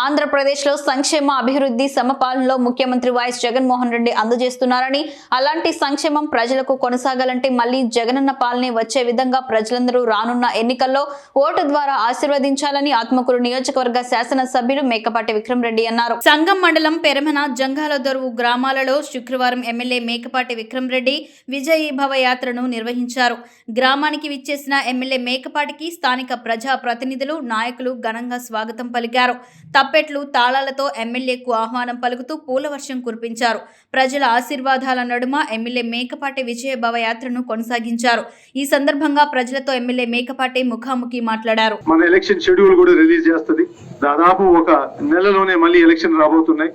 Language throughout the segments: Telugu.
ఆంధ్రప్రదేశ్లో సంక్షేమ అభివృద్ధి సమపాలనలో ముఖ్యమంత్రి వైఎస్ జగన్మోహన్ రెడ్డి అందజేస్తున్నారని, అలాంటి సంక్షేమం ప్రజలకు కొనసాగాలంటే మళ్లీ జగనన్న పాలనే వచ్చే విధంగా ప్రజలందరూ రానున్న ఎన్నికల్లో ఓటు ద్వారా ఆశీర్వదించాలని ఆత్మకూరు నియోజకవర్గ శాసనసభ్యులు మేకపాటి విక్రమరెడ్డి అన్నారు. సంగం మండలం పెరమన జంగాలదొరువు గ్రామాలలో శుక్రవారం ఎమ్మెల్యే మేకపాటి విక్రమరెడ్డి విజయీభవ యాత్రను నిర్వహించారు. గ్రామానికి విచ్చేసిన ఎమ్మెల్యే మేకపాటికి స్థానిక ప్రజా ప్రతినిధులు, నాయకులు ఘనంగా స్వాగతం పలికారు. తప్పెట్లు, తాళాలతో ఎమ్మెల్యేకు ఆహ్వానం పలుకుతూ పూల వర్షం కురిపించారు. ప్రజల ఆశీర్వాదాల నడుమ ఎమ్మెల్యే మేకపాటి విజయభవ యాత్రను కొనసాగించారు. ఈ సందర్భంగా ప్రజలతో ఎమ్మెల్యే మేకపాటి ముఖాముఖి మాట్లాడారు. మన ఎలక్షన్ షెడ్యూల్ కూడా రిలీజ్ చేస్తుంది. దాదాపు ఒక నెలలోనే మళ్ళీ ఎలక్షన్ రాబోతున్నాయి.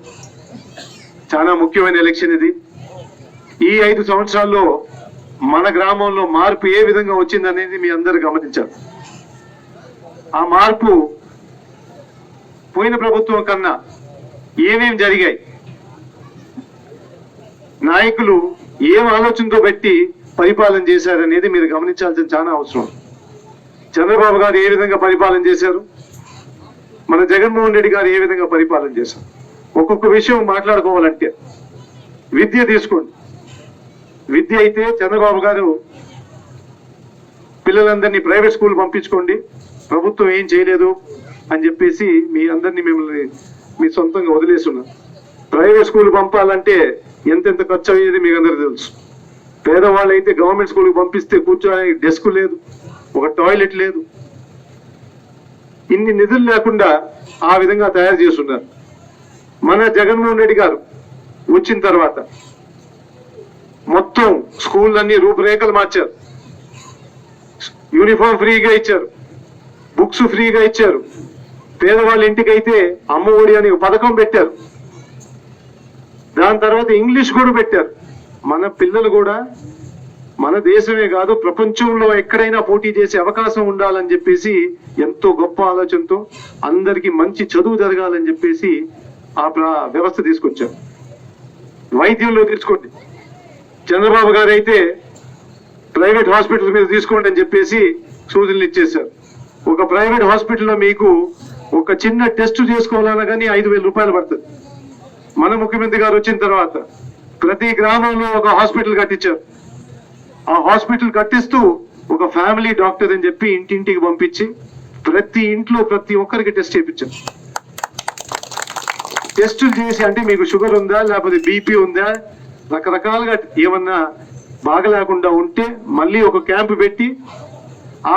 చాలా ముఖ్యమైన ఎలక్షన్ ఇది. ఈ 5 సంవత్సరాల్లో మన గ్రామంలో మార్పు ఏ విధంగా వచ్చిందనేది మీ అందరు గమనించారు. ఆ మార్పు పోయిన ప్రభుత్వం కన్నా ఏమేమి జరిగాయి, నాయకులు ఏం ఆలోచనతో పెట్టి పరిపాలన చేశారనేది మీరు గమనించాల్సిన చాలా అవసరం. చంద్రబాబు గారు ఏ విధంగా పరిపాలన చేశారు, మన జగన్మోహన్ రెడ్డి గారు ఏ విధంగా పరిపాలన చేశారు. ఒక్కొక్క విషయం మాట్లాడుకోవాలంటే విద్య తీసుకోండి. విద్య అయితే చంద్రబాబు గారు పిల్లలందరినీ ప్రైవేట్ స్కూల్ పంపించుకోండి, ప్రభుత్వం ఏం చేయలేదు అని చెప్పేసి మీ అందరినీ మిమ్మల్ని మీ సొంతంగా వదిలేస్తున్నారు. ప్రైవేట్ స్కూల్ పంపాలంటే ఎంతెంత ఖర్చు అయ్యేది మీకు అందరికీ తెలుసు. పేదవాళ్ళు అయితే గవర్నమెంట్ స్కూల్కి పంపిస్తే కూర్చోడానికి డెస్క్ లేదు, ఒక టాయిలెట్ లేదు. ఇన్ని నిధులు లేకుండా ఆ విధంగా తయారు చేస్తున్నారు. మన జగన్మోహన్ రెడ్డి గారు వచ్చిన తర్వాత మొత్తం స్కూళ్ళన్నీ రూపురేఖలు మార్చారు. యూనిఫామ్ ఫ్రీగా ఇచ్చారు, బుక్స్ ఫ్రీగా ఇచ్చారు. పేదవాళ్ళ ఇంటికైతే అమ్మ ఒడి అని పథకం పెట్టారు. దాని తర్వాత ఇంగ్లీష్ కూడా పెట్టారు. మన పిల్లలు కూడా మన దేశమే కాదు ప్రపంచంలో ఎక్కడైనా పోటీ చేసే అవకాశం ఉండాలని చెప్పేసి ఎంతో గొప్ప ఆలోచనతో అందరికీ మంచి చదువు జరగాలని చెప్పేసి ఆ వ్యవస్థ తీసుకొచ్చారు. వైద్యంలో తీసుకోండి. చంద్రబాబు గారు అయితే ప్రైవేట్ హాస్పిటల్ మీద తీసుకోండి అని చెప్పేసి సూచనలు ఇచ్చేశారు. ఒక ప్రైవేట్ హాస్పిటల్లో మీకు ఒక చిన్న టెస్ట్ చేసుకోవాలన్నా కానీ 5,000 రూపాయలు పడుతుంది. మన ముఖ్యమంత్రి గారు వచ్చిన తర్వాత ప్రతి గ్రామంలో ఒక హాస్పిటల్ కట్టించారు. ఆ హాస్పిటల్ కట్టిస్తూ ఒక ఫ్యామిలీ డాక్టర్ అని చెప్పి ఇంటింటికి పంపించి ప్రతి ఇంట్లో ప్రతి ఒక్కరికి టెస్ట్ చేయించారు. టెస్టులు చేసి అంటే మీకు షుగర్ ఉందా, లేకపోతే బీపీ ఉందా, రకరకాలుగా ఏమన్నా బాగలేకుండా ఉంటే మళ్ళీ ఒక క్యాంపు పెట్టి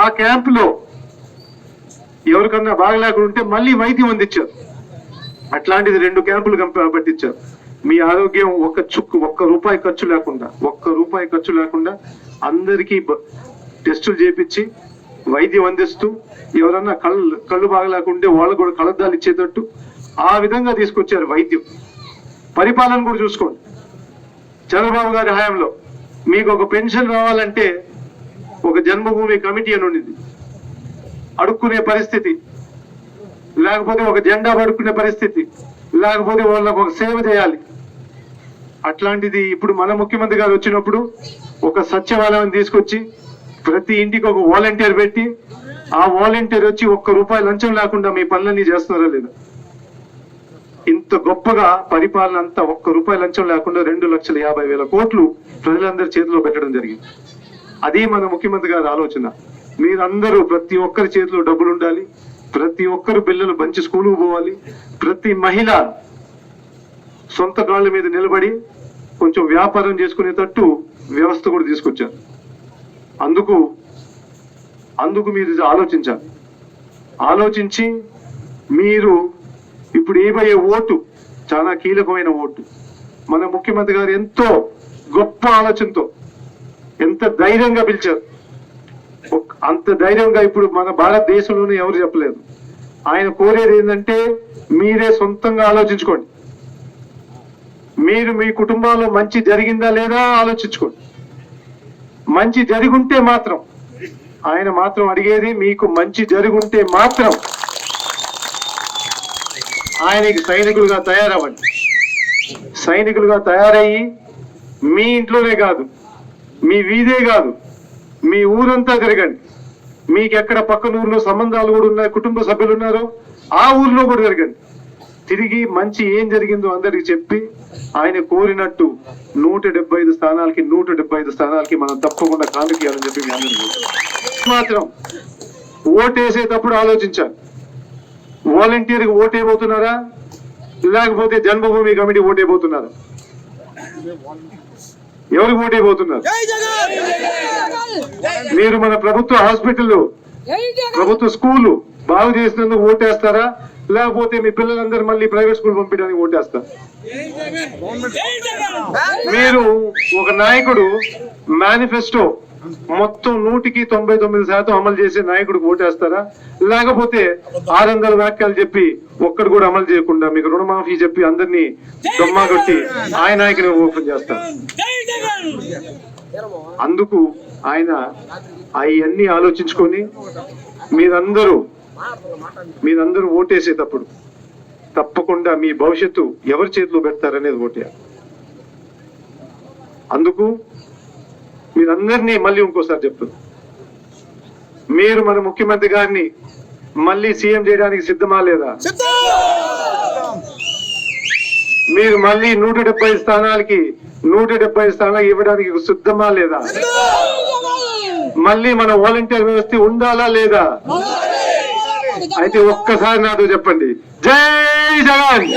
ఆ క్యాంపులో ఎవరికన్నా బాగలేకుండా ఉంటే మళ్ళీ వైద్యం అందించారు. అట్లాంటిది 2 క్యాంపులు పట్టించారు. మీ ఆరోగ్యం ఒక్క రూపాయి ఖర్చు లేకుండా అందరికీ టెస్టులు చేపించి వైద్యం అందిస్తూ ఎవరన్నా కళ్ళు బాగలేకుంటే వాళ్ళు కూడా కళ్ళద్దాలు ఇచ్చేటట్టు ఆ విధంగా తీసుకొచ్చారు వైద్యం. పరిపాలన కూడా చూసుకోండి. చంద్రబాబు గారి హయాంలో మీకు ఒక పెన్షన్ రావాలంటే ఒక జన్మభూమి కమిటీ అని ఉండింది. అడుక్కునే పరిస్థితి, లేకపోతే ఒక జెండా పడుకునే పరిస్థితి, లేకపోతే వాళ్ళకు ఒక సేవ చేయాలి. అట్లాంటిది ఇప్పుడు మన ముఖ్యమంత్రి గారు వచ్చినప్పుడు ఒక సత్యవాలయం తీసుకొచ్చి ప్రతి ఇంటికి ఒక వాలంటీర్ పెట్టి ఆ వాలంటీర్ వచ్చి ₹1 లంచం లేకుండా మీ పనులన్నీ చేస్తున్నారా లేదా? ఇంత గొప్పగా పరిపాలన అంతా ₹1 లంచం లేకుండా 2,50,000 కోట్లు ప్రజలందరి చేతిలో పెట్టడం జరిగింది. అది మన ముఖ్యమంత్రి గారి ఆలోచన. మీరందరూ ప్రతి ఒక్కరి చేతిలో డబ్బులు ఉండాలి, ప్రతి ఒక్కరు పిల్లలు మంచి స్కూలుకు పోవాలి, ప్రతి మహిళ సొంత కాళ్ళ మీద నిలబడి కొంచెం వ్యాపారం చేసుకునేటట్టు వ్యవస్థ కూడా తీసుకొచ్చారు. అందుకు మీరు ఆలోచించాలి. ఆలోచించి మీరు ఇప్పుడు ఏమయ్యే ఓటు చాలా కీలకమైన ఓటు. మన ముఖ్యమంత్రి గారు ఎంతో గొప్ప ఆలోచనతో ఎంత ధైర్యంగా పిలిచారు. అంత ధైర్యంగా ఇప్పుడు మన భారతదేశంలోనే ఎవరు చెప్పలేదు. ఆయన కోరేది ఏంటంటే మీరే సొంతంగా ఆలోచించుకోండి. మీరు మీ కుటుంబాల్లో మంచి జరిగిందా లేదా ఆలోచించుకోండి. మంచి జరుగుంటే మాత్రం ఆయన మాత్రం అడిగేది మీకు మంచి జరుగుంటే మాత్రం ఆయనకి సైనికులుగా తయారవ్వండి. సైనికులుగా తయారయ్యి మీ ఇంట్లోనే కాదు, మీ వీధే కాదు, మీ ఊరంతా తిరగండి. మీకు ఎక్కడ పక్కన ఊర్లో సంబంధాలు కూడా ఉన్నాయి, కుటుంబ సభ్యులు ఉన్నారో ఆ ఊర్లో కూడా తిరగండి. తిరిగి మంచి ఏం జరిగిందో అందరికి చెప్పి ఆయన కోరినట్టు 175 స్థానాలకి 175 స్థానాలకి మనం తప్పకుండా కానుక ఇవ్వాలని చెప్పి మీ అందరికీ మాత్రం ఓటేసేటప్పుడు ఆలోచించాలి. వాలంటీర్కి ఓటేయబోతున్నారా లేకపోతే జన్మభూమి కమిటీ ఓటేయబోతున్నారా? ఎవరికి ఓటేయబోతున్నారు? మీరు మన ప్రభుత్వ హాస్పిటల్ ప్రభుత్వ స్కూళ్ళు బాగు చేసినందుకు ఓటేస్తారా లేకపోతే మీ పిల్లలందరూ మళ్ళీ ప్రైవేట్ స్కూల్ పంపించడానికి ఓటేస్తారు? మీరు ఒక నాయకుడు మేనిఫెస్టో మొత్తం 199% అమలు చేసే నాయకుడికి ఓటేస్తారా లేకపోతే 600 వాక్యాలు చెప్పి ఒక్కడు కూడా అమలు చేయకుండా మీకు రుణమాఫీ చెప్పి అందరినీ దొమ్మా కొట్టి ఆయన నాయకుని ఓపెన్ చేస్తారు? అందుకు ఆయన అవన్నీ ఆలోచించుకొని మీరందరూ ఓటేసేటప్పుడు తప్పకుండా మీ భవిష్యత్తు ఎవరి చేతిలో పెడతారనేది ఓటేయాలి. అందుకు మీరందరినీ మళ్ళీ ఇంకోసారి చెప్తారు, మీరు మన ముఖ్యమంత్రి గారిని మళ్ళీ సీఎం చేయడానికి సిద్ధమా లేదా? మీరు మళ్ళీ 170 స్థానాలకి 170 స్థానాలు ఇవ్వడానికి సిద్ధమా లేదా? మళ్ళీ మన వాలంటీర్ వ్యవస్థ ఉండాలా లేదా? అయితే ఒక్కసారి నాతో చెప్పండి, జై జగన్.